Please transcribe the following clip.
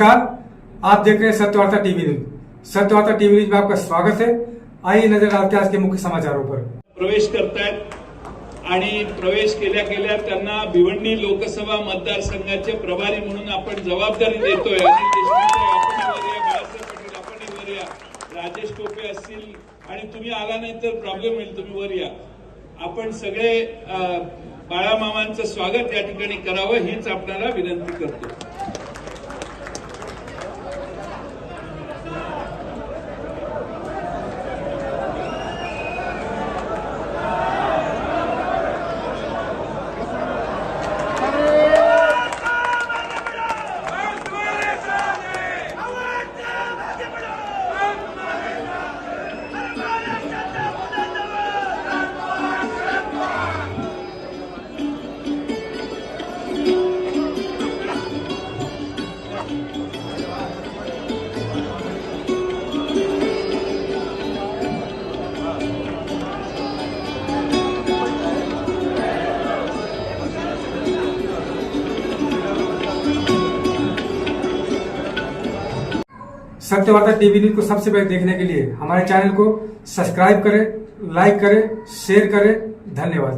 नमस्कार, आप देख रहे हैं Satyavarta TV news. Satyavarta TV news में आपका स्वागत है। आइए नजर डालते हैं आज के मुख्य समाचारों पर। प्रवेश करतायत आणि प्रवेश केल्या केल्या त्यांना भिवंडी लोकसभा मतदारसंघाचे प्रभारी म्हणून आपण जबाबदारी देतोय। अनिल देशमुख आपण वरिया, बाळासाहेब पाटील आपण वरिया, राजेश टोपे असतील आणि तुम्ही आला नाही तर प्रॉब्लेम होईल, तुम्ही वरिया। आपण सगळे बाळामामांचं स्वागत या ठिकाणी करावं हीच आपल्याला विनंती करतो। सत्यवार्ता टीवी न्यूज को सबसे पहले देखने के लिए हमारे चैनल को सब्सक्राइब करें, लाइक करें, शेयर करें। धन्यवाद।